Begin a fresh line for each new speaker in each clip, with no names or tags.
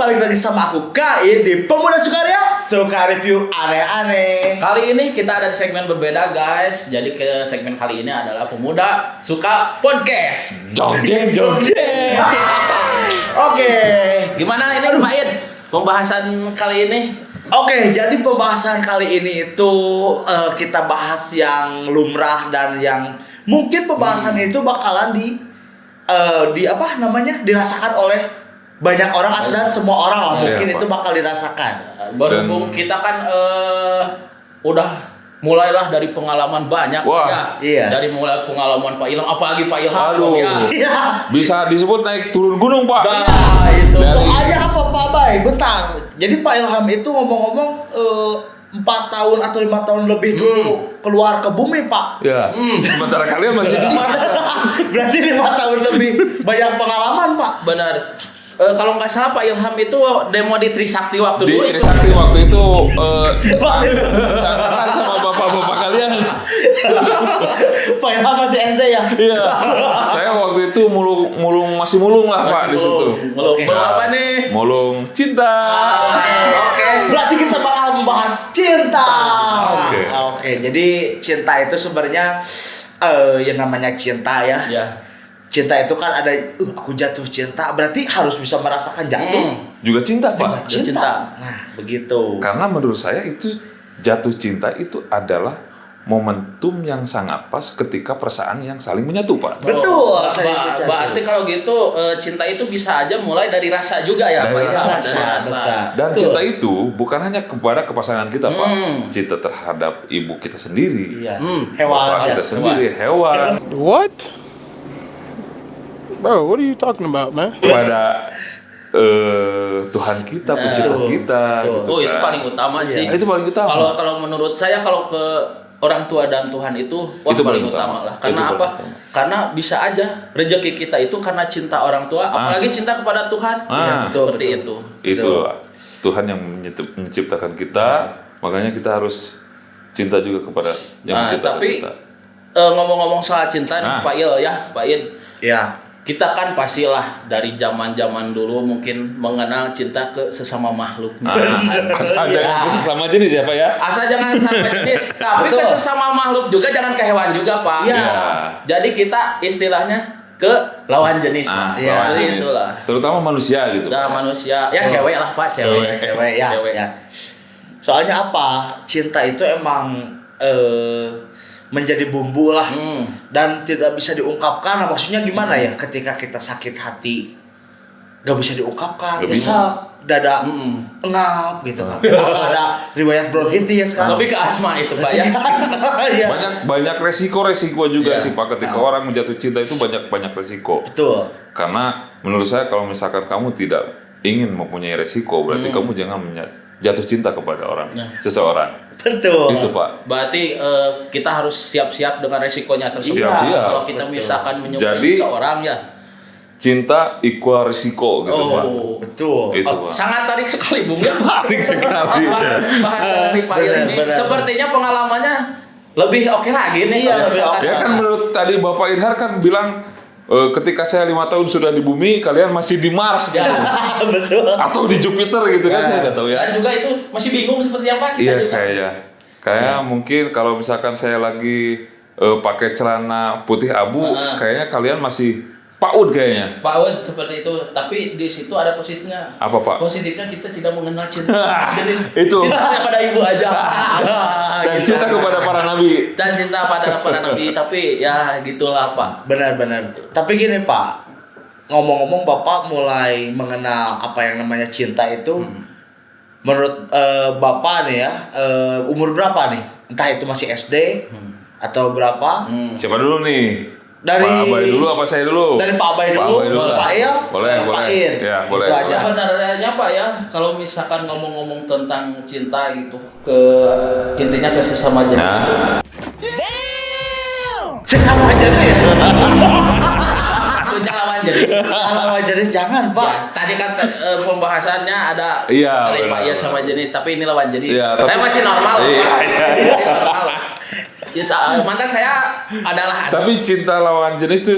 balik lagi sama aku Kain di Pemuda Sukarya, suka review aneh-aneh.
Kali ini kita ada di segmen berbeda guys. Jadi ke segmen kali ini adalah Pemuda Suka Podcast.
Jong.
Oke.
Gimana ini Pak Id? Pembahasan kali ini?
Oke, jadi pembahasan kali ini itu kita bahas yang lumrah dan yang mungkin pembahasan itu bakalan dirasakan oleh banyak orang dan semua orang lah, mungkin itu bakal dirasakan.
Berhubung kita kan udah mulailah dari pengalaman banyak.
Wah,
iya.
Dari mulai pengalaman Pak Ilham, apalagi Pak Ilham.
Aduh.
Iya.
Bisa disebut naik turun gunung, Pak.
Nah, itu.
Soalnya apa Pak Bay? Bentar. Jadi Pak Ilham itu ngomong-ngomong 4 tahun atau 5 tahun lebih dulu keluar ke bumi, Pak.
Ya. Sementara kalian masih di Mars.
Berarti 5 tahun lebih banyak pengalaman, Pak.
Benar. Kalau nggak salah Pak Ilham itu demo di Trisakti waktu
Di
dulu.
Trisakti waktu itu sangat sama bapak-bapak kalian.
Pak Ilham masih SD ya?
Iya. Saya waktu itu masih mulung lah, Pak, di situ.
Mulung
Oke.
apa nih?
Mulung cinta.
Oke.
Berarti kita bakal membahas cinta.
Oke.
Jadi cinta itu sebenarnya yang namanya cinta ya.
Ya.
Cinta itu kan ada aku jatuh cinta, berarti harus bisa merasakan jatuh.
Juga cinta, Pak.
Cinta.
Nah, begitu.
Karena menurut saya itu jatuh cinta itu adalah momentum yang sangat pas ketika perasaan yang saling menyatu, Pak.
Betul, saya percaya.
Berarti kalau gitu cinta itu bisa aja mulai dari rasa juga ya,
Dari
Pak?
rasa.
Dari
Betul.
Dan
Betul.
cinta itu bukan hanya kepada kepasangan kita, Pak. Cinta terhadap ibu kita sendiri,
Iya.
bapak
Hewan
kita
ya.
sendiri, hewan,
What? Bro, what are you talking about, man?
kepada Tuhan kita, pencipta
Betul.
kita.
Betul.
Gitu
Oh, itu
kan.
paling utama
Iya.
sih.
Itu paling utama.
Kalau menurut saya kalau ke orang tua dan Tuhan itu
Itu
paling
paling
utama
utama.
lah. Karena
Itu paling
apa?
utama.
Karena bisa aja rezeki kita itu karena cinta orang tua, apalagi cinta kepada Tuhan. Ya,
Betul,
seperti itu.
Itu Tuhan yang menciptakan kita, makanya kita harus cinta juga kepada yang
Nah,
menciptakan
tapi
kita.
ngomong-ngomong soal cinta nih,
Nah.
Pak Il ya, Pak Id.
Ya.
Kita kan pastilah dari zaman-zaman dulu mungkin mengenal cinta ke sesama makhluk.
Asal jangan ke sesama jenis ya, Pak ya.
Asal jangan sampai jenis, tapi ke
Betul.
sesama makhluk juga, jangan ke hewan juga, Pak.
Iya.
Jadi kita istilahnya ke lawan jenis, Pak.
iya,
lawan
Seperti
jenis.
itulah.
Terutama manusia gitu.
Udah manusia, ya cewek lah, Pak, cewek.
Cewek ya. Ya. Soalnya apa? Cinta itu emang menjadi bumbu lah dan tidak bisa diungkapkan. Nah, maksudnya gimana ya? Ketika kita sakit hati, gak bisa diungkapkan.
Gak bisa.
Nyesek, dada engap gitu kan. Kalau ada riwayat bronkitis kan.
Lebih ke asma itu, Pak ya.
Iya.
Banyak resiko juga
Iya.
sih, Pak, ketika orang menjatuh cinta itu banyak resiko.
Betul.
Karena menurut saya kalau misalkan kamu tidak ingin mempunyai resiko, berarti kamu jangan jatuh cinta kepada seseorang.
Betul.
Itu, Pak.
Berarti kita harus siap-siap dengan resikonya tersebut.
Siap-siap.
Kalau kita misalkan menyukai
Jadi,
seseorang ya.
Cinta equal risiko gitu, Pak.
Betul.
Itu, Pak.
Sangat tarik sekali, Bung.
Tarik sekali.
Bahasa dari Pak Il ini.
Benar.
Sepertinya pengalamannya lebih oke lagi nih.
Iya,
kalau
lebih
misalkan-
oke.
Ya kan menurut tadi Bapak Irhar kan bilang ketika saya 5 tahun sudah di bumi, kalian masih di Mars gitu.
Betul.
Atau di Jupiter gitu kan, saya nggak tahu ya.
Dan juga itu masih bingung seperti apa kita
Iya
juga.
kayak mungkin kalau misalkan saya lagi pakai celana putih abu, kayaknya kalian masih PAUD kayaknya.
Pak Wan seperti itu, tapi di situ ada positifnya.
Apa, Pak?
Positifnya kita tidak mengenal cinta. Jadi
Itu.
cinta hanya pada ibu aja.
Dan
Gitu.
cinta kepada para nabi.
Dan cinta pada para nabi, tapi ya gitulah, Pak.
Benar-benar. Tapi gini Pak, ngomong-ngomong Bapak mulai mengenal apa yang namanya cinta itu, menurut Bapak nih ya, umur berapa nih? Entah itu masih SD atau berapa?
Siapa dulu nih?
Dari
Pak Abai dulu apa saya dulu?
Dari Pak Abai
Pak
dulu,
Abai dulu
Pak
lah.
Il,
Boleh,
Pak
boleh.
Ir.
Ya, boleh.
Itu aja.
Sebenarnya Pak ya, kalau misalkan ngomong-ngomong tentang cinta gitu, ke intinya ke sesama jenis itu.
Sesama jenis.
Maksudnya lawan jenis.
Sesama jenis jangan Pak.
Ya, tadi kan pembahasannya ada
Iya,
dari Pak
benar.
ya sama jenis, tapi ini lawan jenis.
Iya,
Saya
tapi-
masih normal,
Iya,
Pak.
iya.
Masih normal. Ya, mantan saya adalah
Tapi cinta lawan jenis itu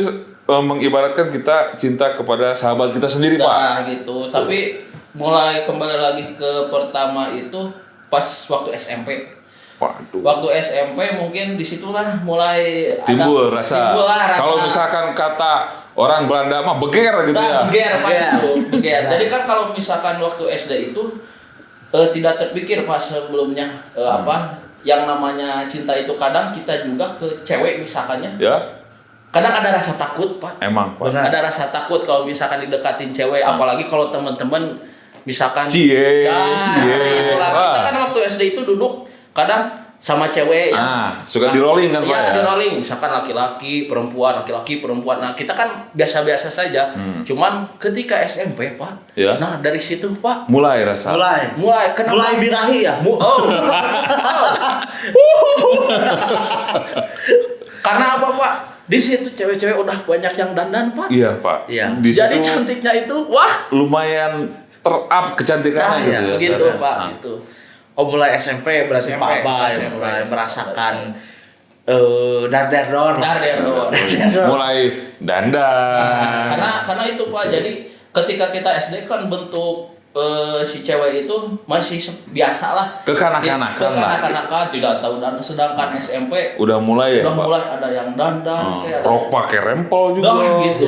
mengibaratkan kita cinta kepada sahabat kita sendiri, Pak.
nah, gitu. Tapi mulai kembali lagi ke pertama itu pas waktu SMP.
Waduh.
Waktu SMP mungkin disitulah mulai
Timbul rasa.
rasa.
Kalau misalkan kata orang Belanda mah beger gitu ya.
Beger Pak itu, beger. Jadi kan kalau misalkan waktu SD itu tidak terpikir pas sebelumnya apa yang namanya cinta itu kadang kita juga ke cewek misalkannya.
Ya,
Kadang ada rasa takut, Pak.
emang Pak.
Benar.
Ada rasa takut kalau misalkan didekatin cewek, apalagi kalau teman-teman misalkan
Cie,
ya,
cie.
itulah. Kita kan waktu SD itu duduk kadang sama cewek ya.
Suka di rolling kan Pak
Iya,
ya?
di rolling. Misalkan laki-laki, perempuan. Nah, kita kan biasa-biasa saja. Cuman ketika SMP, Pak.
Ya.
Nah, dari situ, Pak.
Mulai rasa.
Mulai
Kenapa?
mulai birahi ya.
Karena apa, Pak? Di situ cewek-cewek udah banyak yang dandan, Pak.
Iya Pak.
Iya.
Di
Jadi
situ
cantiknya itu, wah.
lumayan ter-up kecantikannya gitu ya.
begitu,
Karena-
Pak.
Ah.
Itu.
Oh mulai SMP berarti
SMP,
Pak Abah yang
SMP.
mulai merasakan dar-dar-dor.
Dar-dar-dor.
Mulai dandan.
Karena itu Pak, jadi ketika kita SD kan bentuk si cewek itu masih biasa lah, kekanak-kanakan tidak tahu, dan sedangkan SMP
Udah mulai ya
udah
Pak.
mulai ada yang dandan kayak ada
Rok pakai rempel juga.
dah gitu.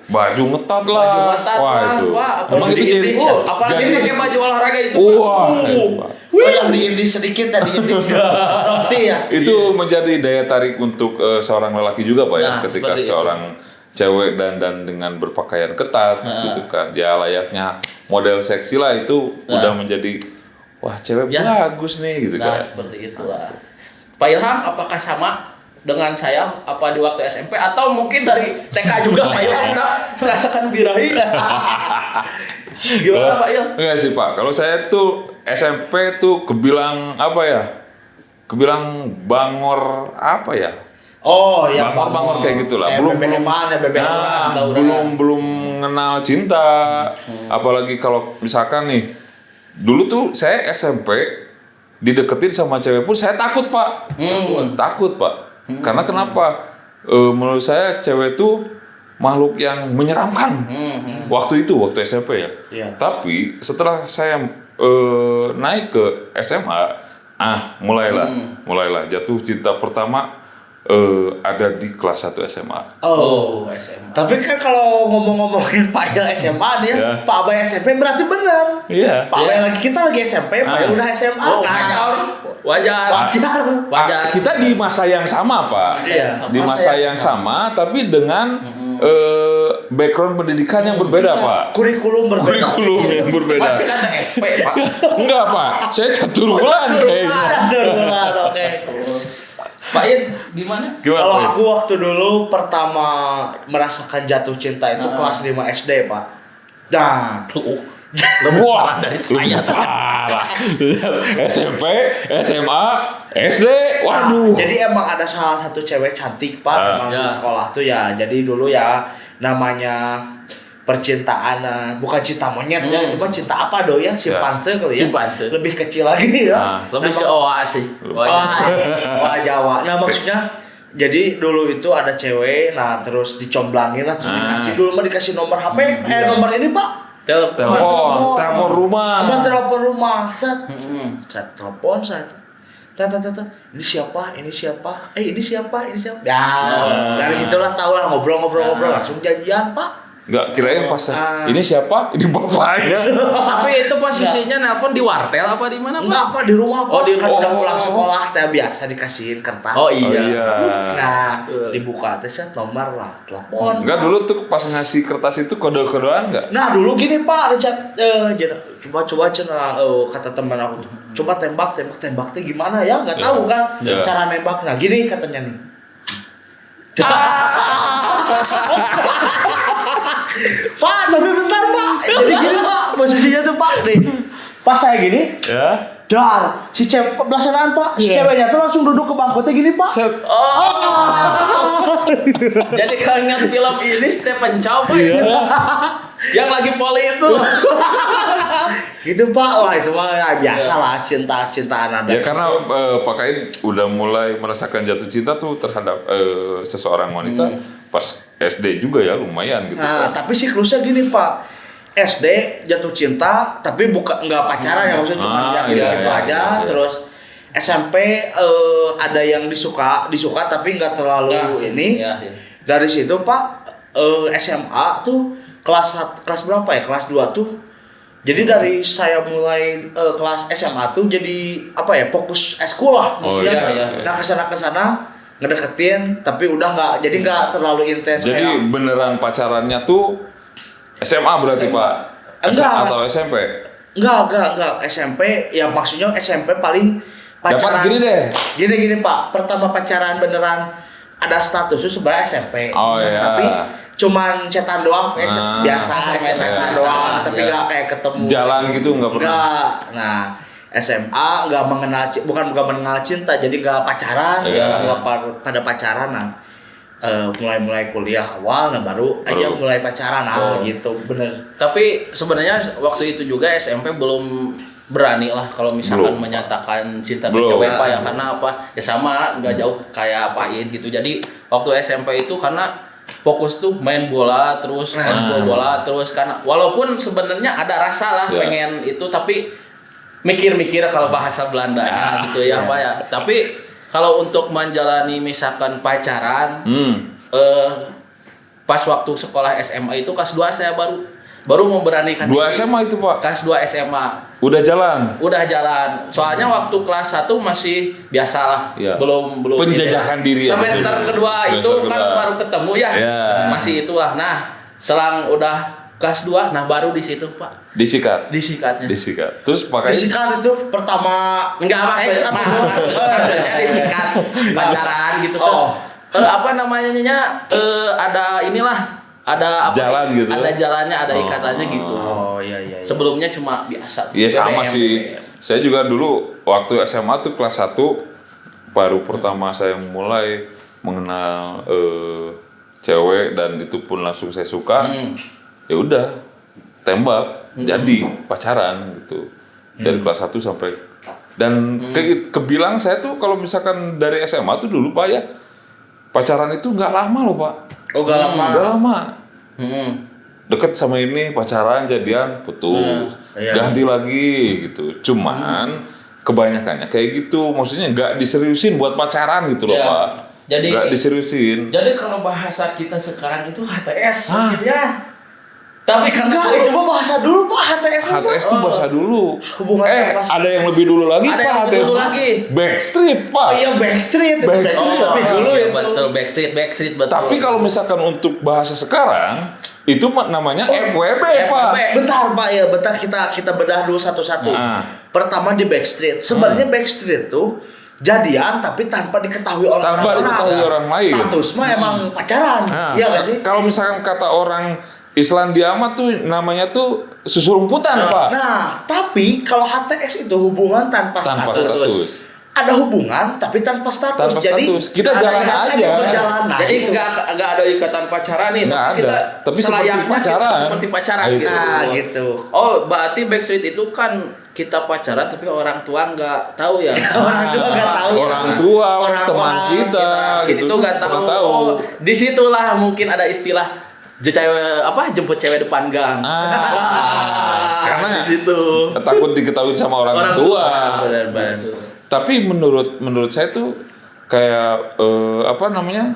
Baju ngetat lah.
Baju mantap
Wah
lah,
itu.
Wah,
Emang itu jadi.
apalagi
jadi-
pakai baju olahraga itu.
Wah.
Pak.
Pak.
Oh yang diindis sedikit tadi indis roti ya.
Itu menjadi daya tarik untuk seorang lelaki juga Pak ya,
Nah,
ketika
seperti itu.
seorang cewek dan dengan berpakaian ketat gitu kan. Ya layaknya model seksi lah itu udah menjadi wah cewek
Ya.
bagus nih gitu
Nah,
kan.
seperti itulah. Pak Ilham, apakah sama dengan saya apa di waktu SMP atau mungkin dari TK juga Pak Ilham udah merasakan birahi? Gimana Pak Ilham?
Enggak sih Pak, kalau saya tuh SMP tuh kebilang apa ya? Kebilang bangor apa ya?
Oh ya
Bangor kayak gitulah.
Belum BBM-an ya BBM.
Nah, belum mengenal cinta. Apalagi kalau misalkan nih, dulu tuh saya SMP dideketin sama cewek pun saya takut Pak. Takut Pak. Karena kenapa? Menurut saya cewek tuh makhluk yang menyeramkan. Waktu SMP ya.
Iya.
Tapi setelah saya naik ke SMA, mulailah jatuh cinta pertama. Ada di kelas 1 SMA.
Oh,
SMA.
Tapi kan kalau ngomong-ngomongin Pak Il SMA dia,
Ya.
Pak Abah SMP berarti benar.
Iya.
Pak Abah lagi kita lagi SMP, Pak Il udah SMA.
Wajar.
Wajar.
Kita di masa yang sama, Pak.
Iya.
Di masa yang sama, tapi dengan background pendidikan yang berbeda, Pak.
Kurikulum berbeda.
Kurikulum yang berbeda.
Pasti kan SP Pak.
Enggak, Pak. Saya catur bulan kayaknya.
Catur bulan, oke.
Pak In, gimana?
Kalau
Pak?
aku waktu dulu pertama merasakan jatuh cinta itu kelas 5 SD, Pak. Nah,
Wah,
dari saya tuh.
parah. SMP, SMA, SD, waduh.
jadi emang ada salah satu cewek cantik, Pak, emang di
Ya.
sekolah tuh ya. Jadi dulu ya namanya percintaan, bukan cinta monyet ya, itu mah cinta apa do ya, simpanse kali ya.
Simpanse.
Lebih kecil lagi ya.
Lebih ke OA sih.
Wah, Jawa. Nah maksudnya jadi dulu itu ada cewek, nah terus dicomblangin lah, terus dikasih dulu mah dikasih nomor HP, nomor ini Pak.
Telepon rumah.
Nomor telepon rumah, set telepon set. Ini siapa? Ini siapa? Ini siapa? Ini siapa? Ya, dari situlah tahu lah ngobrol langsung janjian Pak.
Enggak, kirain pas ini siapa? Ini bapaknya.
Tapi itu posisinya nelpon di wartel apa di mana, Pak?
Enggak apa di rumah Pak.
Oh, di
kan
rumah.
udah pulang sekolah teh biasa dikasihin kertas.
Oh, iya.
Nah, dibuka teh set nomor lah, telepon.
Enggak, dulu tuh pas ngasih kertas itu kode-kodean enggak?
Nah dulu gini Pak, Richard, coba cina kata teman aku tuh, coba tembak teh gimana ya, nggak tahu kan
Ya.
cara nembak. Nah gini katanya nih. Pak, tapi bentar Pak. Jadi gini Pak, posisinya tuh Pak nih. Pas saya gini,
Ya.
dar si cewek belakangan Pak, si ceweknya tuh langsung duduk ke bangkotnya gini Pak.
Jadi kalau ingat film ini Stephen Chow Pak. Yang lagi poli itu.
Gitu Pak, wah itu mah ya, biasa lah cinta-cintaan ada.
Ya karena Pak Kain udah mulai merasakan jatuh cinta tuh terhadap seseorang wanita pas SD juga ya lumayan gitu.
Nah,
Pak.
tapi siklusnya gini Pak. SD jatuh cinta tapi nggak pacaran ya, maksudnya cuma gitu aja. Terus SMP ada yang disuka tapi nggak terlalu ini. Dari situ Pak SMA tuh kelas berapa ya? Kelas 2 tuh. Jadi dari saya mulai kelas SMA tuh jadi apa ya, fokus eskul lah maksudnya. Nah kesana ngedeketin tapi udah nggak terlalu intens.
Jadi kayak beneran pacarannya tuh SMA berarti SMA. Pak?
Enggak.
Atau SMP?
Enggak SMP ya, maksudnya SMP paling pacaran.
Dapat gini deh.
Gini Pak, pertama pacaran beneran ada status itu sebenarnya SMP. Tapi cuman chatan doang, biasa SMS-an doang, tapi nggak kayak ketemu.
Jalan gitu nggak pernah.
Nggak. Nah SMA bukan mengenal cinta, jadi nggak pacaran, nggak pada pacaran. Nah mulai kuliah awal, nah baru aja mulai pacaran, gitu bener.
Tapi sebenarnya waktu itu juga SMP belum berani lah kalau misalkan menyatakan cinta ke cewek Pak ya, karena apa ya sama nggak jauh kayak Pak Iin gitu. Jadi waktu SMP itu karena fokus tuh main bola terus bola terus, karena walaupun sebenarnya ada rasa lah pengen itu, tapi mikir-mikir kalau bahasa Belandanya gitu ya Pak ya. Tapi kalau untuk menjalani misalkan pacaran pas waktu sekolah SMA itu kelas 2 saya baru memberanikan
2 SMA itu Pak?
Kelas 2 SMA.
Udah jalan?
Udah jalan. Soalnya waktu kelas 1 masih biasalah. Belum
penjajakan diri.
Semester kedua itu kan baru ketemu ya. Masih itulah. Nah, selang udah kelas 2, nah baru di situ Pak. Disikatnya.
Terus pakai
disikat itu pertama
seks apa? Maksudnya disikat pacaran gitu. Apa namanya? Ada inilah. Ada apa?
Jalan gitu.
Ada jalannya, ada ikatannya gitu.
Iya.
Sebelumnya cuma biasa.
Iya sama sih. Saya juga dulu waktu SMA tuh kelas 1 baru pertama saya mulai mengenal cewek, dan itu pun langsung saya suka. Ya udah tembak, jadi pacaran gitu. Dari kelas 1 sampai dan kebilang saya tuh kalau misalkan dari SMA tuh dulu Pak ya, pacaran itu nggak lama loh Pak.
Nggak
lama. Deket sama ini, pacaran, jadian, putus, ganti lagi gitu. Cuman kebanyakannya kayak gitu, maksudnya nggak diseriusin buat pacaran gitu loh Pak.
Jadi
nggak diseriusin.
Jadi kalau bahasa kita sekarang itu HTS mungkin ya. Tapi karena
itu bahasa dulu Pak,
HTS itu bahasa dulu.
Hubungan
ada yang lebih dulu lagi
ada
Pak,
yang
HTS
dulu lagi.
Backstreet Pak.
Iya Backstreet. Tapi dulu
ya betul Backstreet betul.
Tapi kalau misalkan untuk bahasa sekarang itu namanya FWB Pak.
Bentar kita bedah dulu satu-satu. Pertama di Backstreet. Sebenarnya Backstreet tuh jadian tapi tanpa diketahui orang lain. Status mah emang pacaran. Iya nggak sih?
Kalau misalkan kata orang Islandia mah tuh namanya tuh susurumputan Pak.
Nah, tapi kalau HTS itu hubungan tanpa status. Ada hubungan tapi tanpa status. Jadi
kita jalan aja.
Jadi nggak ada ikatan pacaran nih,
tapi seperti pacaran.
Seperti pacaran gitu.
Nah, gitu.
Oh, berarti Backstreet itu kan kita pacaran tapi orang tua nggak tahu ya.
Orang tua nggak tahu.
Orang tua, teman kita gitu
nggak tahu. Oh, disitulah mungkin ada istilah jemput cewek depan gang.
Karena
situ
takut diketahui sama orang tua.
Benar.
Tapi menurut saya tuh kayak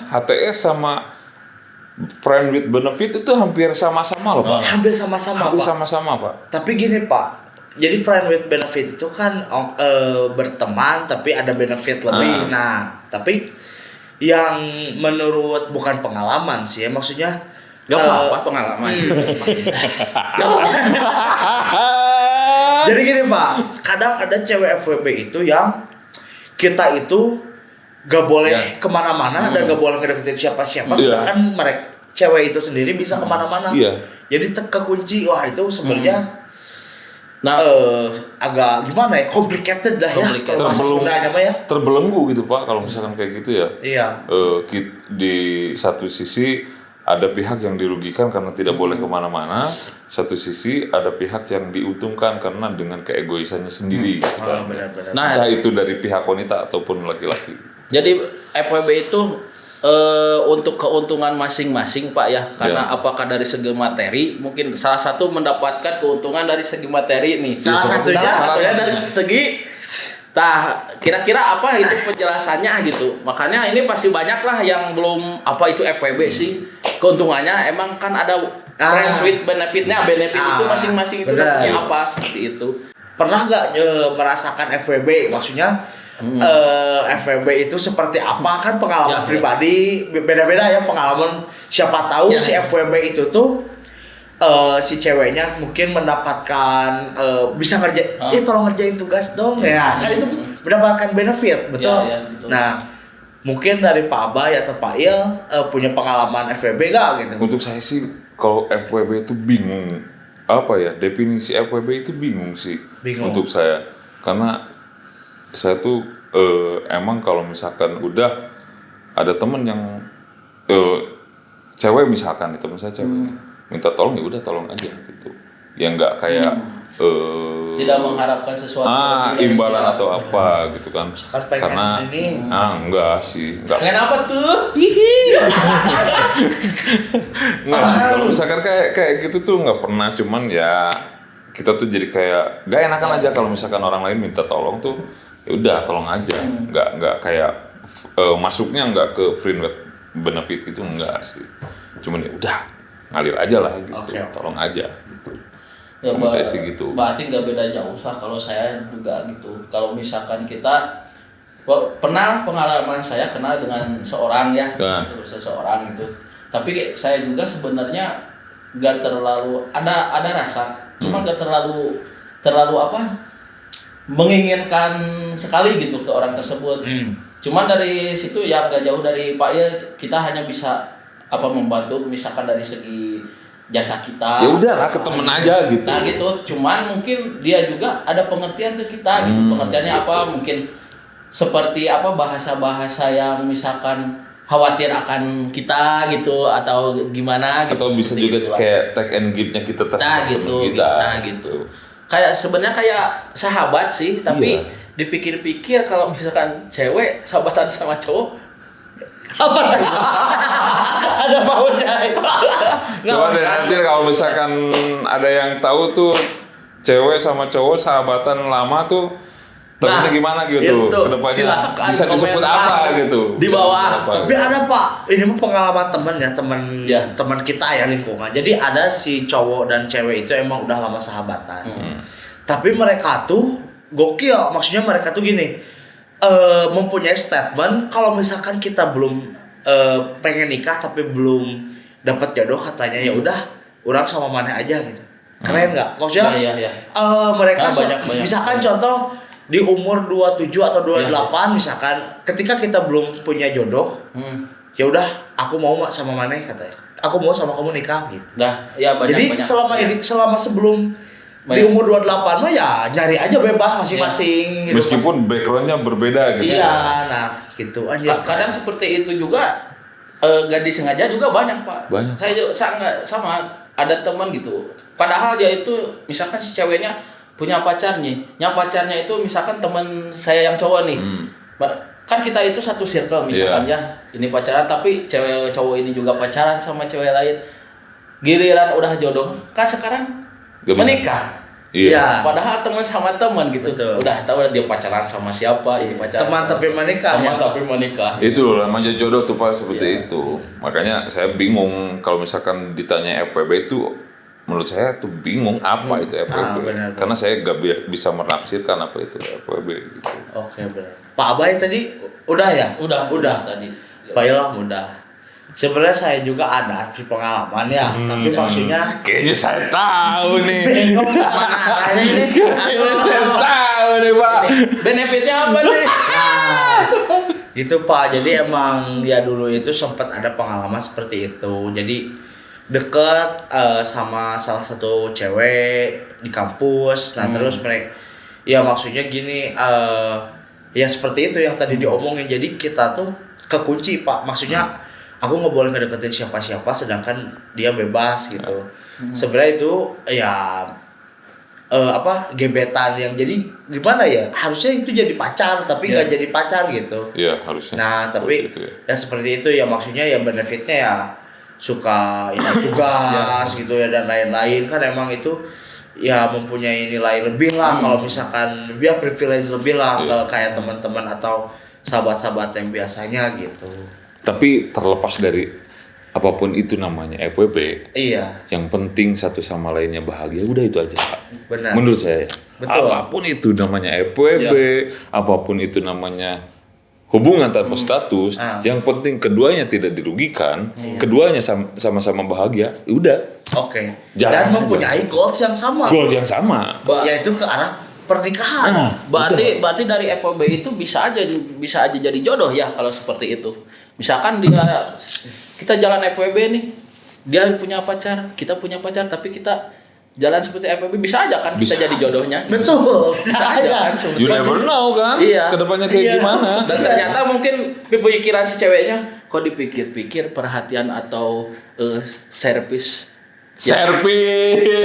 HTS sama friend with benefit itu hampir sama-sama loh Pak.
Hampir sama-sama Pak. Tapi gini Pak, jadi friend with benefit itu kan berteman tapi ada benefit lebih. Nah, tapi yang menurut bukan pengalaman sih ya, maksudnya
Gak apa-apa pengalaman.
Jadi gini Pak, kadang ada cewek FWB itu yang kita itu gak boleh kemana-mana dan gak boleh ngedeketin siapa-siapa, sedangkan mereka cewek itu sendiri bisa kemana-mana. Jadi kekunci, wah itu sebenarnya agak gimana ya, complicated lah ya kalau bahasa Sundanya mah ya.
Terbelenggu gitu Pak kalau misalkan kayak gitu ya.
Iya.
Di satu sisi ada pihak yang dirugikan karena tidak boleh kemana-mana, satu sisi ada pihak yang diuntungkan karena dengan keegoisannya sendiri gitu kan.
Benar-benar.
Nah, entah itu dari pihak wanita ataupun laki-laki.
Jadi FWB itu untuk keuntungan masing-masing Pak ya, karena
Ya.
apakah dari segi materi mungkin salah satu mendapatkan keuntungan dari segi materi nih.
Salah satunya
dari segi kira-kira apa itu penjelasannya gitu. Makanya ini pasti banyak lah yang belum apa itu FWB sih. Keuntungannya emang kan ada friends with benefitnya, benefit itu masing-masing itu
benar.
punya apa seperti itu.
Pernah nggak merasakan FWB? Maksudnya FWB itu seperti apa, kan pengalaman
Ya,
pribadi beda-beda ya pengalaman. Siapa tahu
Ya,
si
ya.
FWB itu tuh si ceweknya mungkin mendapatkan bisa ngerjain, tolong ngerjain tugas dong ya, kan itu mendapatkan benefit, betul.
Ya, betul.
Nah, mungkin dari Pak Abay atau Pak Il punya pengalaman FWB nggak gitu?
Untuk saya sih kalau FWB itu bingung apa ya, definisi FWB itu bingung sih.
Bingung.
Untuk saya, karena saya tuh emang kalau misalkan udah ada temen yang cewek misalkan, temen saya cewek minta tolong ya udah tolong aja gitu, ya nggak kayak
Tidak mengharapkan sesuatu
imbalan atau apa gitu kan,
Kan pengen
karena
ini.
enggak sih, enggak.
Pengen apa tuh?
Nggak sih, kalau misalkan kayak gitu tuh nggak pernah, cuman ya kita tuh jadi kayak nggak enakan aja kalau misalkan orang lain minta tolong tuh ya udah tolong aja, nggak kayak masuknya nggak ke friend with benefit gitu, enggak sih, cuman ya udah ngalir aja lah gitu,
Oke.
tolong aja gitu.
Ya,
Kalau saya sih gitu.
berarti nggak beda jauh sah kalau saya juga gitu. Kalau misalkan kita pernah lah pengalaman saya kenal dengan seorang ya,
Nah.
seseorang gitu. Tapi saya juga sebenarnya nggak terlalu ada rasa, cuma nggak terlalu apa menginginkan sekali gitu ke orang tersebut. Cuman dari situ ya nggak jauh dari Pak ya, kita hanya bisa apa membantu misalkan dari segi jasa kita.
Ya udahlah, ke temen aja gitu.
Nah gitu, cuman mungkin dia juga ada pengertian ke kita gitu. Pengertiannya apa? Mungkin seperti apa bahasa-bahasa yang misalkan khawatir akan kita gitu atau gimana gitu.
Atau bisa
seperti
juga
itulah.
kayak take and give-nya kita
Nah
terhadap
gitu,
temen kita.
nah gitu. Kayak sebenarnya kayak sahabat sih, tapi
Iya.
dipikir-pikir kalau misalkan cewek sahabatan sama cowok
Apa? Ada maunya.
Coba deh nanti kalau misalkan ada yang tahu tuh cewek sama cowok sahabatan lama tuh ternyata gimana gitu
itu.
kedepannya,
Silakan
bisa disebut
komentar
apa gitu
di bawah.
Apa?
Tapi ada Pak, ini mah pengalaman temen ya,
Ya.
teman kita ya lingkungan. Jadi ada si cowok dan cewek itu emang udah lama sahabatan. Tapi mereka tuh gokil, maksudnya mereka tuh gini, mempunyai statement kalau misalkan kita belum pengen nikah tapi belum dapat jodoh katanya ya udah orang sama mana aja gitu. Keren nggak? Maksudnya
Ya.
mereka
Banyak.
misalkan contoh di umur 27 atau 28 misalkan ketika kita belum punya jodoh, ya udah aku mau sama mana katanya. Aku mau sama kamu nikah gitu.
Dah, ya banyak.
Jadi
banyak.
selama sebelum di
Banyak.
umur 28 mah ya nyari aja bebas masing-masing gitu.
meskipun backgroundnya berbeda gitu.
Iya, nah gitu aja.
Kadang seperti itu juga gak disengaja juga banyak Pak.
Banyak.
Saya juga sama ada teman gitu. Padahal dia itu misalkan si ceweknya punya pacarnya, pacarnya itu misalkan teman saya yang cowok nih. Kan kita itu satu circle misalkan ya. Ini pacaran tapi cewek cowok ini juga pacaran sama cewek lain. Giliran udah jodoh, kan sekarang
Gak bisa.
menikah.
Iya.
Padahal teman sama teman gitu.
Betul.
Udah tahu dia pacaran sama siapa, ini pacaran.
Teman
sama
tapi
siapa.
menikah,
Teman
ya?
tapi menikah.
Itu loh namanya jodoh tuh Pak, seperti
Iya.
itu. Makanya saya bingung kalau misalkan ditanya FWB itu, menurut saya tuh bingung apa itu FWB.
benar.
Karena saya gak bisa menafsirkan apa itu FWB gitu.
Oke, benar. Pak Abay tadi udah ya?
Udah tadi.
Pak Ilham udah. Sebenarnya saya juga ada sih pengalaman ya, tapi maksudnya
Kayaknya saya tahu nih.
bingung
Mana arahnya ini?
Kayaknya saya tahu nih Pak.
Benefitnya apa nih?
gitu Pak. Jadi emang ya dulu itu sempat ada pengalaman seperti itu. Jadi deket sama salah satu cewek di kampus. Nah terus mereka, ya maksudnya gini, ya seperti itu yang tadi diomongin. Jadi kita tuh kekunci Pak. Maksudnya aku nggak boleh ngedeketin siapa-siapa, sedangkan dia bebas gitu. Sebenarnya itu ya gebetan yang jadi gimana ya, harusnya itu jadi pacar tapi nggak jadi pacar gitu.
Iya, harusnya.
Nah tapi
Seperti itu,
ya seperti itu ya, maksudnya ya benefitnya ya suka ini tugas gitu ya dan lain-lain, kan emang itu ya mempunyai nilai lebih lah kalau misalkan dia privilege lebih lah ke kayak teman-teman atau sahabat-sahabat yang biasanya gitu.
Tapi terlepas dari apapun itu namanya FWB,
Iya,
yang penting satu sama lainnya bahagia, udah itu aja Pak.
benar.
Menurut saya.
Betul.
Apapun itu namanya FWB, apapun itu namanya hubungan tanpa status, yang penting keduanya tidak dirugikan, keduanya sama-sama bahagia, ya udah.
Oke.
Jalan
Dan
aja.
mempunyai goals yang sama,
Goals yang sama.
yaitu ke arah pernikahan.
Berarti dari FWB itu bisa aja jadi jodoh ya kalau seperti itu. Misalkan kita jalan FWB nih, dia punya pacar, kita punya pacar, tapi kita jalan seperti FWB, bisa aja kan
Bisa.
kita jadi jodohnya.
Betul.
Bisa aja kan.
You never know kan,
Iya.
kedepannya kayak gimana.
Dan ternyata mungkin pikiran si ceweknya, kok dipikir-pikir perhatian atau servis.
Servis.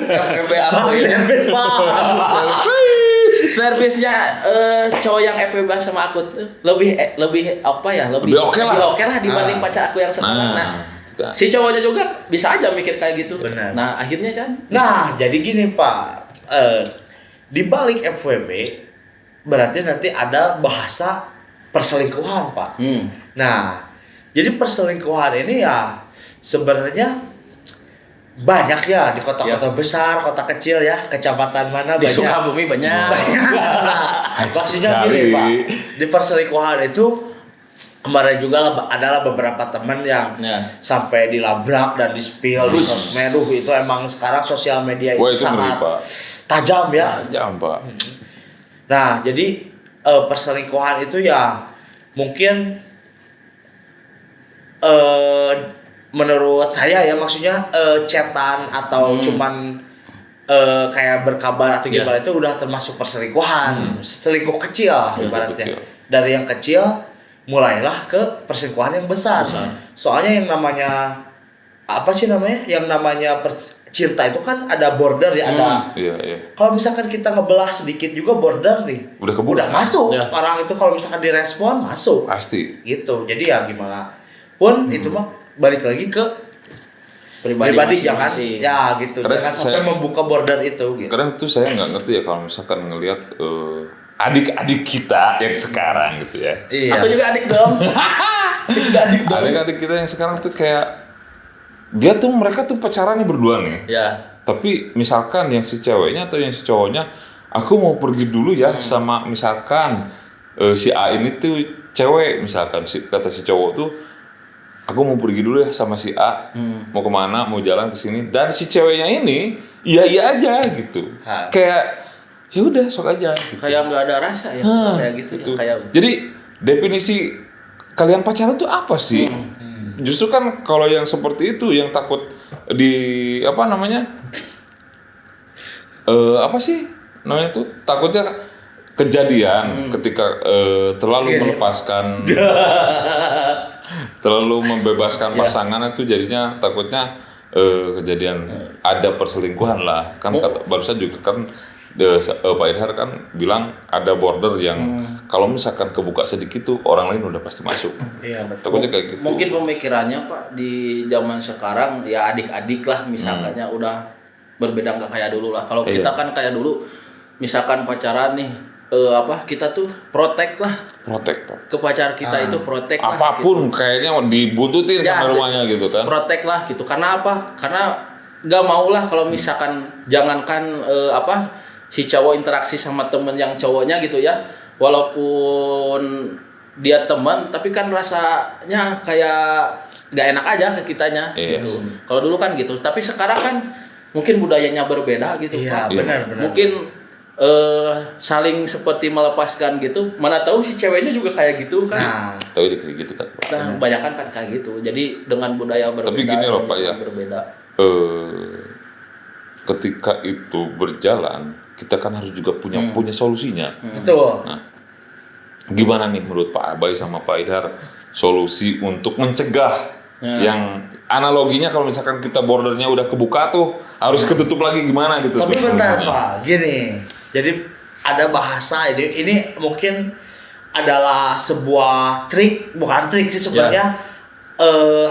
FWB apa ya?
Service, Pak.
Servisnya cowok yang FWB sama aku tuh lebih apa ya, lebih
oke lah.
lebih oke lah dibanding pacar aku yang sekarang. Nah,
itu kan.
si cowoknya juga bisa aja mikir kayak gitu.
Benar.
Nah, akhirnya kan
Nah, jadi gini Pak, di balik FWB berarti nanti ada bahasa perselingkuhan Pak. Nah, jadi perselingkuhan ini ya sebenarnya banyak ya di kota-kota besar, kota kecil ya, kecamatan mana
di
banyak.
Sukabumi banyak.
Nah, maksudnya gini Pak, di perselingkuhan itu kemarin juga adalah beberapa teman yang
Ya.
sampai dilabrak dan di-spill di sosmed. Itu emang sekarang sosial media
Wah,
itu
itu ngeri,
sangat
Pak.
tajam ya.
Jangan Pak.
Nah, jadi perselingkuhan itu ya mungkin menurut saya ya, maksudnya chatan atau cuman kayak berkabar atau gimana itu udah termasuk perselingkuhan. Selingkuh kecil ibaratnya.
kecil.
Dari yang kecil mulailah ke perselingkuhan yang besar. Soalnya yang namanya apa sih namanya? Yang namanya cinta itu kan ada border ya, ada.
Iya, iya.
Kalau misalkan kita ngebelah sedikit juga border nih,
Udah keburu.
udah masuk.
Ya.
Orang itu kalau misalkan direspon masuk.
Pasti.
Gitu. Jadi ya gimana pun itu mah balik lagi ke pribadi jangan
masing-masing.
ya gitu.
Kadang
Jangan sampai
saya-
membuka border itu gitu.
Kadang tuh saya nggak ngerti ya kalau misalkan ngelihat adik-adik kita yang sekarang gitu ya.
Iya.
Aku juga adik dong.
Adik-adik kita yang sekarang tuh kayak mereka tuh pacarannya berdua nih.
Ya.
Tapi misalkan yang si ceweknya atau yang si cowoknya, aku mau pergi dulu ya sama misalkan si A ini tuh cewek, misalkan kata si cowok tuh, aku mau pergi dulu ya sama si A, mau kemana, mau jalan ke sini, dan si ceweknya ini iya aja gitu, kayak ya udah sok aja. Gitu.
Kayak nggak ada rasa ya, kayak gitu.
Gitu.
Ya, kayak
Jadi definisi kalian pacaran tuh apa sih? Justru kan kalau yang seperti itu yang takut apa namanya? Apa sih namanya tuh? Takutnya kejadian ketika terlalu melepaskan terlalu membebaskan pasangan itu jadinya takutnya kejadian ada perselingkuhan lah. Kan barusan juga kan Pak Idhar kan bilang ada border yang kalau misalkan kebuka sedikit tuh orang lain udah pasti masuk.
Iya betul.
Takutnya kayak gitu.
mungkin pemikirannya Pak di zaman sekarang ya adik-adik lah misalkannya udah berbeda, nggak kayak dulu lah. Kalau kita kan kayak dulu misalkan pacaran nih kita tuh protek lah
Protek Pak.
ke pacar kita, itu protek lah
Apapun
gitu.
kayaknya dibuntutin
Ya,
sama rumahnya gitu kan.
Protek lah gitu. Karena apa? Karena nggak mau lah kalau misalkan jangankan si cowok interaksi sama temen yang cowoknya gitu ya, walaupun dia teman tapi kan rasanya kayak nggak enak aja ke kitanya gitu. Kalau dulu kan gitu, tapi sekarang kan mungkin budayanya berbeda gitu
Iya,
Pak.
benar.
Mungkin saling seperti melepaskan gitu. Mana tahu si ceweknya juga kayak gitu kan.
Nah,
Tahu kayak gitu kan. Pak.
Nah, kebanyakan kan kayak gitu. Jadi dengan budaya berbeda.
Tapi gini loh, Pak, ya.
Berbeda.
Ketika itu berjalan, kita kan harus juga punya solusinya.
betul.
Nah, gimana nih menurut Pak Abai sama Pak Idhar solusi untuk mencegah Yang analoginya kalau misalkan kita bordernya udah kebuka tuh harus ketutup lagi gimana gitu.
Tapi
tuh.
bentar Pak, gini. Jadi ada bahasa ini mungkin adalah sebuah trik, bukan trik sih sebenarnya.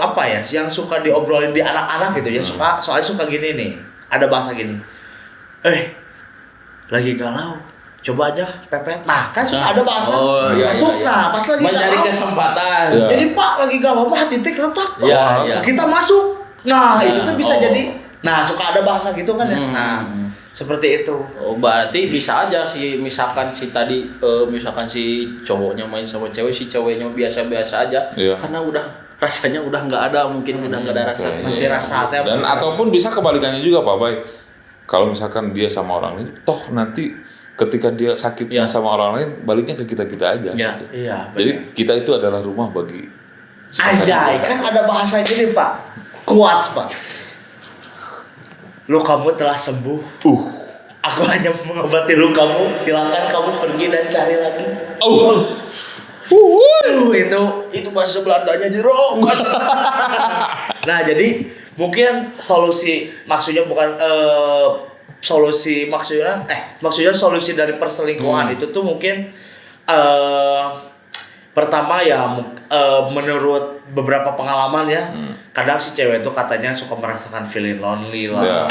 Apa ya? Yang suka diobrolin di anak-anak gitu ya. Soalnya suka gini nih. Ada bahasa gini. Lagi galau. Coba aja pepet. Nah, kan suka ada bahasa masuk. Nah, pas lagi
mencari
galau.
kesempatan.
Iya.
Jadi Pak lagi galau mah titik letak.
Iya.
Kita masuk. Nah, itu tuh bisa
Oh.
jadi. Nah, suka ada bahasa gitu kan ya. Nah, seperti itu.
Oh, berarti bisa aja sih misalkan si tadi misalkan si cowoknya main sama cewek, si ceweknya biasa-biasa aja.
Iya.
Karena udah rasanya udah nggak ada, mungkin udah nggak ada rasa.
Nanti rasa teh.
Dan ataupun bisa kebalikannya juga Pak Bay. Kalau misalkan dia sama orang lain, toh nanti ketika dia sakitnya sama orang lain, baliknya ke kita-kita aja.
Iya.
Gitu.
Iya.
Jadi kita itu adalah rumah bagi
Anjay, kan ada bahasa gini Pak. Kuat Pak. Lukamu telah sembuh. Aku hanya mengobati lukamu. Silakan kamu pergi dan cari lagi. Itu bahasa Belandanya Jero. Nah, jadi mungkin solusi maksudnya bukan maksudnya solusi dari perselingkuhan itu tuh mungkin pertama ya menurut beberapa pengalaman ya, kadang si cewek itu katanya suka merasakan feeling lonely lah,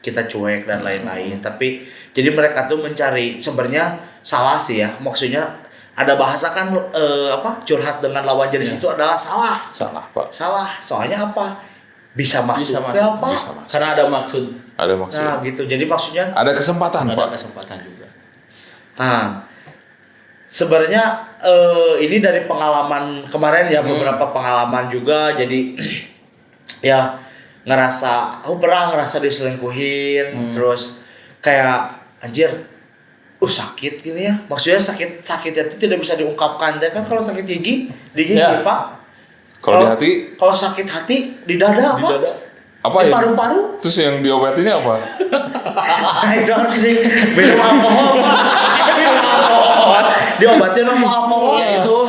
kita cuek dan lain-lain. Tapi jadi mereka tuh mencari, sebenarnya salah sih ya, maksudnya ada bahasa kan curhat dengan lawan jenis itu adalah salah Pak. Salah, soalnya apa? Bisa masuk. Apa?
Bisa masuk.
Karena ada maksud.
Ada maksud.
Nah gitu, jadi maksudnya
Ada kesempatan
Ada
Pak.
kesempatan juga.
nah sebenarnya ini dari pengalaman kemarin ya, beberapa pengalaman juga, jadi ya aku pernah ngerasa diselingkuhin, terus kayak anjir sakit gini ya, maksudnya sakitnya itu tidak bisa diungkapkan ya kan. Kalau sakit gigi Pak,
Kalau di hati,
kalau sakit hati di dada Pak,
apa
di
ya?
paru-paru.
Terus yang diobatinnya apa?
Nah, itu harus minum alkohol Pak. Diobatin sama alkohol.
Ya itu.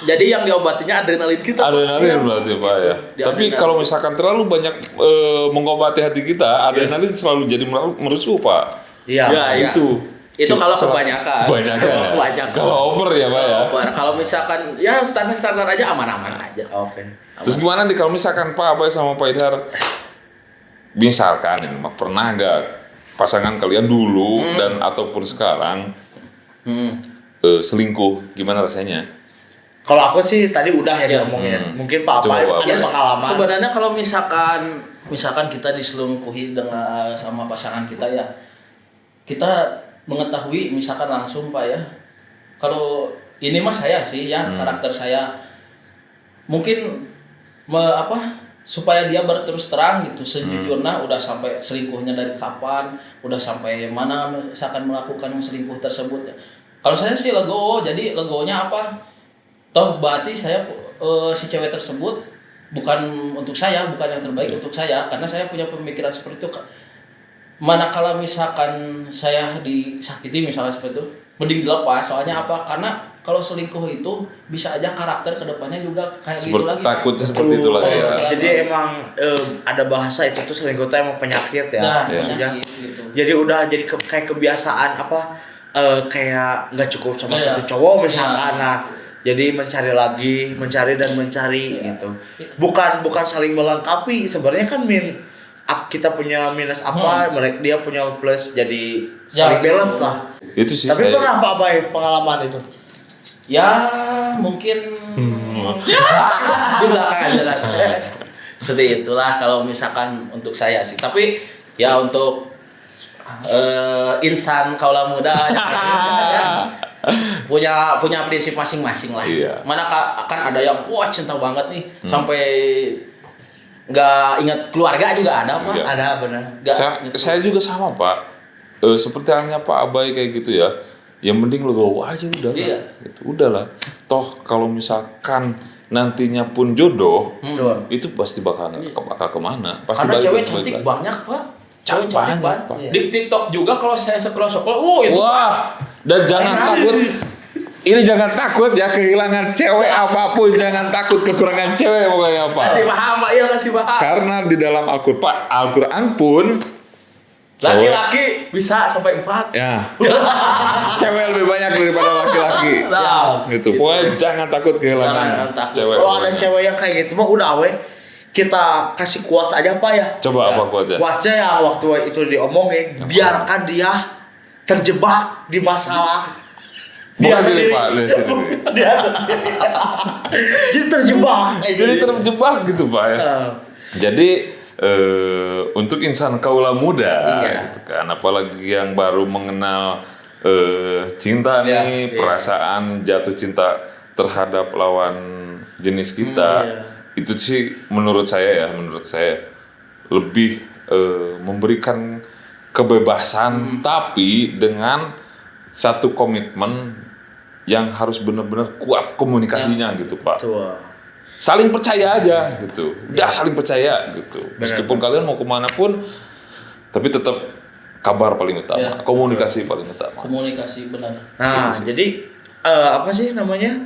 Jadi yang diobatinya adrenalin kita.
Adrenalin berarti Pak ya.
Di
Tapi
adrenalin.
kalau misalkan terlalu banyak mengobati hati kita, adrenalin selalu jadi merusuh Pak.
Iya.
Ya.
Itu.
Itu kalau kebanyakan.
Kebanyakan. Kalau over ya Pak ya.
Kalau misalkan ya standar aja aman-aman aja.
Oke.
Terus gimana nih kalau misalkan Pak Abai sama Pak Idhar, misalkan ini pernah nggak pasangan kalian dulu dan ataupun sekarang selingkuh, gimana rasanya?
Kalau aku sih tadi udah ya ngomongin. Mungkin Pak
Coba,
Apai
Pak.
ada pengalaman.
Sebenarnya kalau misalkan kita diselingkuhi dengan sama pasangan kita ya, kita mengetahui misalkan langsung Pak ya. Kalau ini mah saya sih ya, karakter saya mungkin supaya dia berterus terang gitu sejujurnya udah sampai selingkuhnya dari kapan, udah sampai mana misalkan melakukan selingkuh tersebut ya. Kalau saya sih legowo, jadi legowonya apa? Toh berarti saya si cewek tersebut bukan untuk saya, bukan yang terbaik untuk saya, karena saya punya pemikiran seperti itu. Manakala misalkan saya disakiti misalnya seperti itu, mending dilepas. Soalnya apa? Karena kalau selingkuh itu bisa aja karakter kedepannya juga kayak gitu lagi.
Takut seperti itu lagi ya.
Jadi emang ada bahasa itu tuh selingkuh itu emang penyakit ya.
Nah,
Maksudnya,
penyakit gitu.
jadi udah jadi kayak kebiasaan kayak nggak cukup sama satu cowok misalkan. Nah, jadi mencari gitu. Bukan saling melengkapi. Sebenarnya kan kita punya minus apa, mereka dia punya plus, jadi saling balance lah.
Itu sih.
Tapi pernah apa pengalaman itu?
Ya mungkin di belakang aja lah. Seperti itulah kalau misalkan untuk saya sih. Tapi ya untuk insan kaula muda ya, punya prinsip masing-masing lah.
Iya.
Mana akan ada yang wah cinta banget nih sampai nggak ingat keluarga juga ada Pak.
Iya.
Ada benar.
Saya juga sama Pak. Seperti halnya Pak Abai kayak gitu ya. Yang penting legowo aja udah.
Iya.
Gitu. Udahlah. Toh kalau misalkan nantinya pun jodoh, itu pasti bakal kemana? Pasti
Karena
balik
cewek
lagi.
cantik banyak Pak.
Cewek cantik banyak, Pak.
Di TikTok juga kalau saya scroll, itu
Wah, dan jangan takut. Ini jangan takut ya kehilangan cewek apapun, jangan takut kekurangan cewek pokoknya Pak.
Kasih paham Pak, iya kasih paham.
Karena di dalam Al-Quran pun
Laki-laki bisa sampai 4.
ya cewek lebih banyak daripada laki-laki.
Nah,
Gitu. Pokoknya jangan takut kehilangan
Jangan takut.
cewek.
Kalau ada cewek yang kayak gitu mah udah kita kasih kuat aja Pak ya.
Coba apa kuatnya?
Kuatnya ya waktu itu diomongin, biarkan dia terjebak di masalah.
Bukan sini Pak, dari sini.
Dia sendiri. Jadi terjebak.
Jadi terjebak gitu Pak ya. Jadi untuk insan kaula muda
Iya.
gitu kan, apalagi yang baru mengenal cinta nih, perasaan jatuh cinta terhadap lawan jenis kita, itu sih menurut saya lebih memberikan kebebasan, tapi dengan satu komitmen yang harus benar-benar kuat komunikasinya gitu Pak.
Betul.
Saling percaya aja gitu, udah saling percaya gitu. Meskipun kalian mau kemana pun, tapi tetap kabar paling utama, komunikasi paling utama.
komunikasi benar.
Nah, jadi apa sih namanya?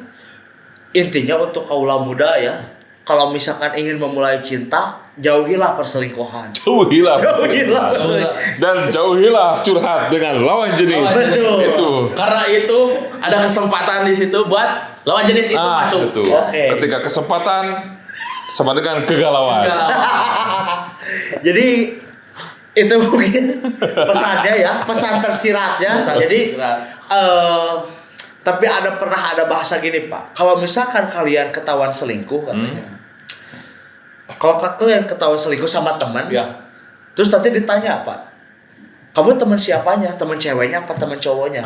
Intinya untuk kaula muda ya, kalau misalkan ingin memulai cinta, jauhilah perselingkuhan.
Jauhilah
Jauhilah.
dan jauhilah curhat dengan lawan jenis.
Betul.
Itu.
Karena itu ada kesempatan di situ buat lawan jenis itu masuk.
Betul.
Oke.
Ketika kesempatan sama dengan kegalauan.
Jadi itu mungkin pesannya ya, pesan tersiratnya. Jadi tapi pernah ada bahasa gini Pak, kalau misalkan kalian ketahuan selingkuh katanya, kalau kalian ketahuan selingkuh sama teman, terus nanti ditanya Pak, kamu teman siapanya, teman ceweknya apa teman cowoknya?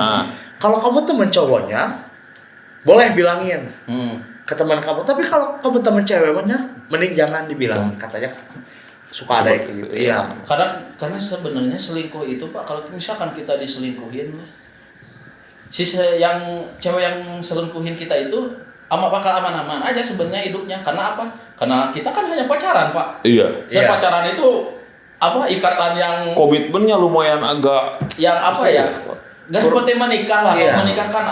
Kalau kamu teman cowoknya, boleh bilangin ke teman kamu, tapi kalau kamu teman ceweknya, mending jangan dibilang, katanya suka ada kayak gitu. Iya.
Karena sebenarnya selingkuh itu Pak, kalau misalkan kita diselingkuhin, yang cewek yang selingkuhin kita itu bakal aman-aman aja sebenarnya hidupnya. Karena apa? Karena kita kan hanya pacaran Pak.
Iya.
Pacaran itu ikatan yang
Komitmennya lumayan agak
yang Gak seperti menikah lah.
Iya.
Kalau menikah kan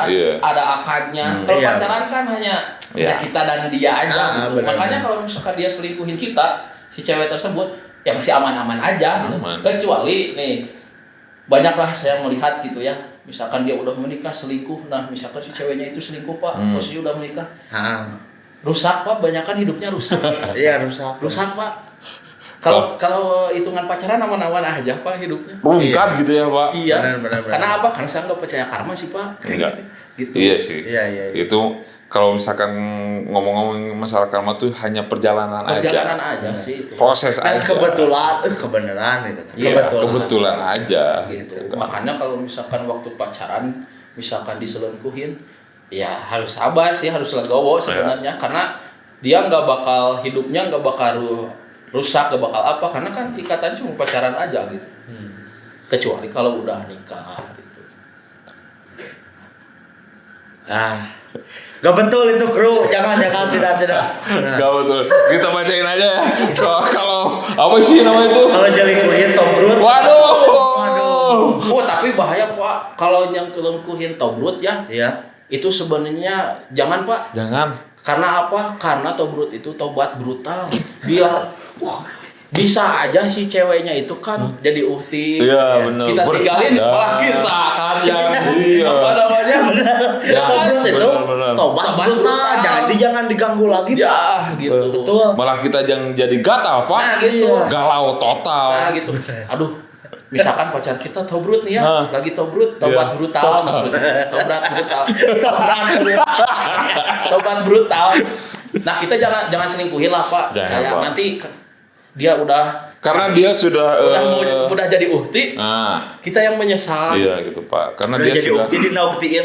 ada akadnya. Kalau pacaran kan hanya kita dan dia aja. Gitu. Makanya kalau misalkan dia selingkuhin kita, si cewek tersebut ya masih aman-aman aja gitu. Kecuali nih banyaklah saya melihat gitu ya. Misalkan dia udah menikah selingkuh, nah misalkan si ceweknya itu selingkuh Pak, posisi udah menikah, rusak Pak, banyakan hidupnya rusak.
Iya rusak
Pak. Kalau hitungan pacaran aman-aman aja Pak hidupnya.
rungkat gitu ya Pak.
Iya.
Benar.
Karena apa? Karena saya nggak percaya karma sih Pak.
Enggak.
Gitu.
Iya sih.
Iya.
Itu kalau misalkan ngomong-ngomong masalah karma tuh hanya perjalanan
aja sih itu.
Proses
Dan
aja.
kebetulan, kebenaran itu.
Iya, kebetulan aja.
Gitu. Makanya kalau misalkan waktu pacaran misalkan diselingkuhin, ya harus sabar sih, harus legowo sebenarnya. Karena dia hidupnya nggak bakal rusak, nggak bakal apa. Karena kan ikatan cuma pacaran aja gitu. Kecuali kalau udah nikah gitu.
Gak betul itu kru, jangan tidak.
Gak betul. Kita bacain aja ya. Kalau apa sih nama itu?
Kalau jelikuhin tobrut.
Waduh.
Tapi bahaya Pak. Kalau yang kelengkuhin tobrut ya.
Iya.
Itu sebenarnya jangan Pak.
Jangan.
Karena apa? Karena tobrut itu tobat brutal. Dia bisa aja si ceweknya itu kan jadi uhti.
Iya benar.
Kita tinggalin malah kita kan yang apa namanya?
Tobrut itu tobat brutal. Jangan diganggu lagi.
Ya gitu.
Betul.
Malah kita yang jadi gatal Pak.
Nah gitu.
Galau total.
Nah gitu. Aduh. Misalkan pacar kita tobrut nih ya, lagi tobrut, tobat brutal maksudnya. Tobat brutal. Nah, kita jangan selingkuhin lah, Pak.
Jangan, Pak.
Nanti dia
karena dia sudah
udah jadi uhti. Kita yang menyesal.
Iya gitu, Pak. Karena
Udah
dia
jadi
sudah
ukti dinauktiin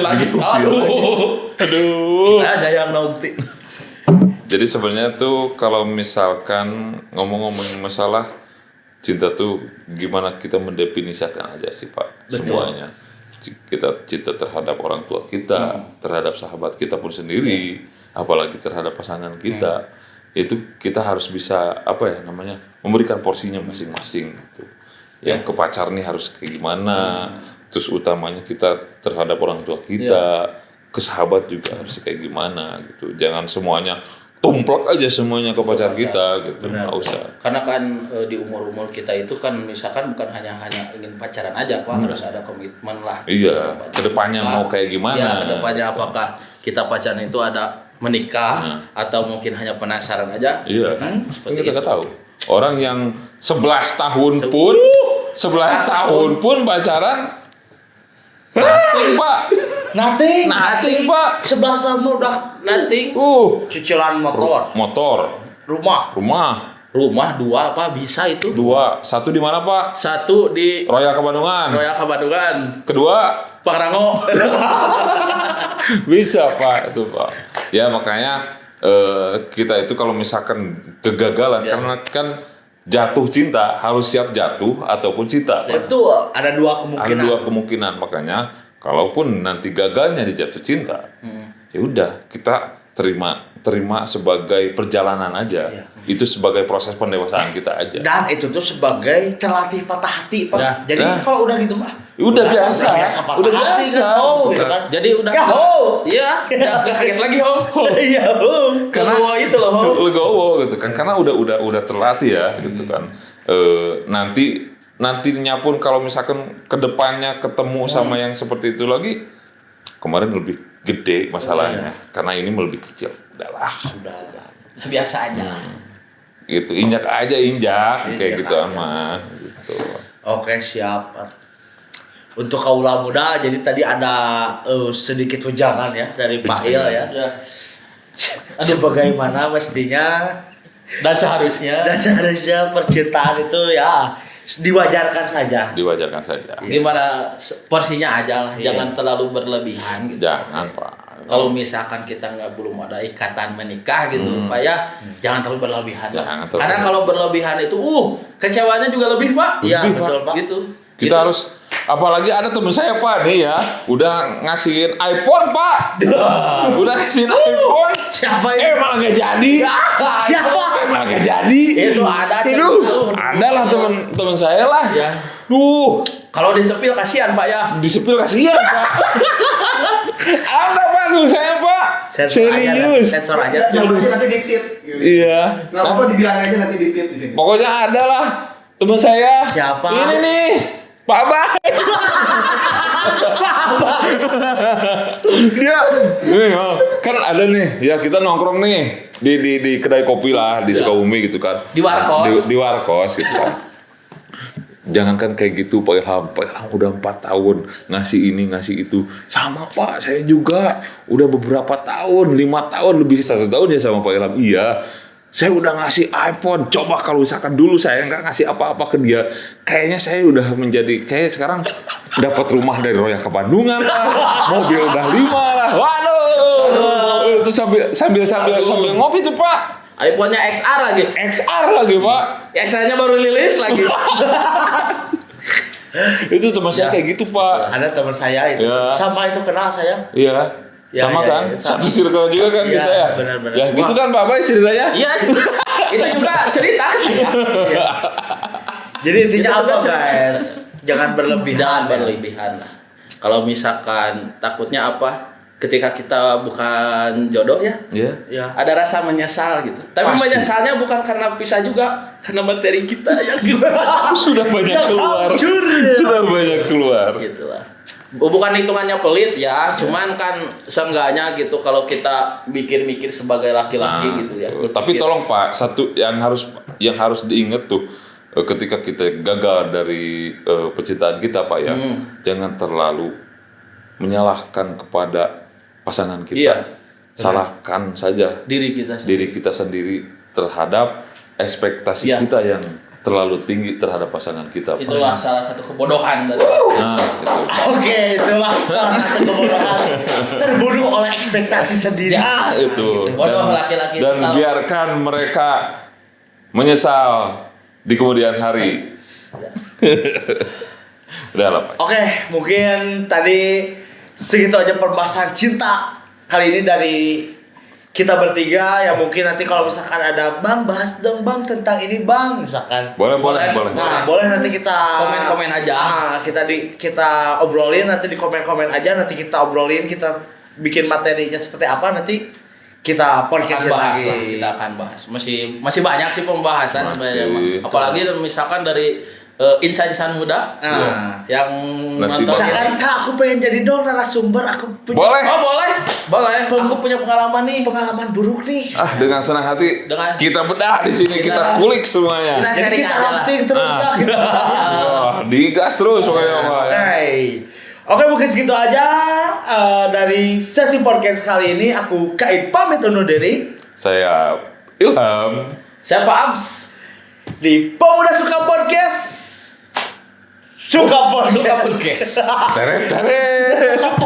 lagi.
Aduh.
Kita aja yang naukti.
Jadi sebenarnya tuh kalau misalkan ngomong-ngomongin masalah cinta tuh gimana kita mendefinisikan aja sih Pak.
Betul.
Semuanya. Kita cinta terhadap orang tua kita, terhadap sahabat kita pun sendiri, apalagi terhadap pasangan kita. Itu kita harus bisa memberikan porsinya masing-masing gitu. Yang ke pacar nih harus kayak gimana, terus utamanya kita terhadap orang tua kita, ke sahabat juga harus kayak gimana gitu. Jangan semuanya tumplek aja semuanya ke pacar kita gitu.
Benar.
Nggak usah.
Karena kan di umur-umur kita itu kan misalkan bukan hanya ingin pacaran aja, Pak, harus ada komitmen lah.
Iya, kedepannya mau kayak gimana?
Ya, kedepannya apakah kita pacaran itu ada menikah atau mungkin hanya penasaran aja?
Iya,
Kan?
kan
Seperti
kita
itu.
nggak tahu. Orang yang 11 tahun pun 11 tahun pun pacaran nothing, Pak.
Nothing.
Nothing, Pak.
Sebelah sama udah
Nanti
cicilan motor,
Motor,
rumah.
rumah 2 apa bisa itu?
2. 1 di mana, Pak?
1 di
Royal Bandungan.
Royal Bandungan,
Kedua,
Pangrango.
bisa, Pak, itu, Pak. Ya, makanya kita itu kalau misalkan kegagalan karena kan jatuh cinta harus siap jatuh ataupun cinta, Pak.
Itu ada dua
Ada
kemungkinan.
2 kemungkinan, makanya kalaupun nanti gagalnya di jatuh cinta, ya udah kita terima sebagai perjalanan aja.
Iya.
Itu sebagai proses pendewasaan kita aja.
Dan itu tuh sebagai terlatih patah hati, Pak.
Ya.
Jadi
Nah.
kalau udah gitu mah
Udah biasa.
patah
Udah
hati
biasa.
kan, oh,
Gitu
gitu kan.
Jadi udah
Ya, ho.
Iya, udah gak kaget lagi, Om.
Iya,
Karena
karena itu loh. Ho.
legowo gitu kan, karena udah terlatih ya gitu kan. Nantinya pun kalau misalkan kedepannya ketemu sama yang seperti itu lagi, kemarin lebih gede masalahnya, karena ini lebih kecil. Udahlah,
Udah.
Biasa aja.
gitu, injak aja kayak
Injak
gitu
aja.
mah, gitu.
Oke, siap. Untuk kaula muda, jadi tadi ada sedikit wejangan ya dari Pak Il ya.
Ya.
Sebagaimana mestinya
Dan seharusnya
seharusnya percintaan itu ya diwajarkan saja.
Diwajarkan saja.
gimana porsinya aja lah,
Iya.
jangan terlalu berlebihan gitu.
Jangan, Pak.
Kalau misalkan kita belum ada ikatan menikah gitu, Pak ya, jangan terlalu berlebihan. Pak.
Jangan terlalu
Karena kalau berlebihan itu, kecewanya juga lebih, Pak.
Iya,
Lebih,
betul, Pak.
Gitu.
Kita
Gitu.
harus, apalagi ada temen saya, Pak, nih ya, udah ngasihin iPhone, Pak. Udah ngasihin iPhone.
Siapa itu?
Malah gak jadi.
Siapa?
Malah gak jadi.
Itu ada
Aduh, ada lah temen saya lah.
Ya. Kalau disepil kasihan, Pak ya.
Disepil kasihan, Pak. Ada, Pak, temen saya, Pak. Serius.
Sensor aja.
Jangan aja nanti diktit.
Iya.
Nggak apa-apa dibilang aja nanti diktit di sini.
Pokoknya ada lah temen saya.
Siapa?
Ini nih, Pak Abah. Dia, kan ada nih, ya kita nongkrong nih di kedai kopi lah di Sukabumi gitu kan.
Di warkos.
Di warkos gitu kan. Jangankan kayak gitu Pak Ilham udah 4 tahun ngasih ini ngasih itu, sama Pak saya juga udah beberapa tahun, 5 tahun lebih 1 tahun ya sama Pak Ilham. Iya, saya udah ngasih iPhone. Coba kalau misalkan dulu saya nggak ngasih apa-apa ke dia, kayaknya saya udah menjadi, kayak sekarang dapat rumah dari Royal Bandungan lah, mobil udah 5 lah. Waduh, itu sambil ngopi tuh Pak.
iPhone-nya XR lagi.
XR lagi Pak.
XR-nya baru rilis lagi.
Itu teman saya kayak gitu Pak.
Ada teman saya itu.
Ya.
Sama itu kenal saya.
Iya.
Ya,
sama
ya,
kan?
ya, sama.
Satu circle juga kan
Iya,
kita ya.
benar-benar.
Ya gitu
Wah.
kan Pak Bay ceritanya.
Iya. Itu juga cerita sih.
Iya. Jadi intinya apa guys? Jangan berlebihan.
Jangan berlebihan lah. Kalau misalkan takutnya apa? Ketika kita bukan jodoh ya,
Iya.
Ya.
ada rasa menyesal gitu. Tapi
Pasti.
menyesalnya bukan karena pisah juga, karena materi kita yang
Sudah banyak keluar. Sudah banyak keluar.
gitu lah. Bukan hitungannya pelit ya, cuman kan seenggaknya gitu kalau kita mikir-mikir sebagai laki-laki
Nah,
gitu ya.
betul. Tapi tolong Pak, satu yang harus diingat tuh ketika kita gagal dari percintaan kita Pak ya, jangan terlalu menyalahkan kepada pasangan kita.
Iya.
Salahkan saja
Diri kita sendiri.
diri kita sendiri terhadap ekspektasi
Iya.
kita yang terlalu tinggi terhadap pasangan kita. Pak.
Itulah salah satu kebodohan dari
Nah, gitu.
Oke, itulah salah satu kebodohan. Terbunuh oleh ekspektasi sendiri.
Ya, itu.
Bodoh laki-laki itu
Dan
kalau-
biarkan mereka menyesal di kemudian hari. Udah lah, Pak.
Oke, mungkin tadi segitu aja pembahasan cinta kali ini dari kita bertiga. Ya mungkin nanti kalau misalkan ada Bang, bahas dong Bang tentang ini Bang, misalkan.
Boleh.
Nah, boleh nanti kita
Komen-komen aja.
Nah, kita obrolin nanti di komen-komen aja, nanti kita obrolin, kita bikin materinya seperti apa nanti kita podcast
bahas
lagi.
lah, kita akan bahas. Masih banyak sih pembahasan
Masih.
sebenarnya. Apalagi misalkan dari insan-insan muda yang
Nanti
nonton.
Misalkan Kak, aku pengen jadi dong narasumber, aku punya
Boleh.
Oh boleh. Aku punya pengalaman nih.
pengalaman buruk nih.
Dengan senang hati
Dengan-
kita bedah di sini, kita kulik semuanya.
Kita-
Jadi
sharing
kita
aja lah.
roasting terus ya. Gitu.
Wah, digas terus pokoknya Pak, ya.
Oke, mungkin segitu aja dari sesi podcast kali ini. Aku Kaid pamit undur diri
Saya Ilham.
Siapa Abs?
di Pemuda Suka Podcast. Suka podcast.
Suka podcast.
Teret teret.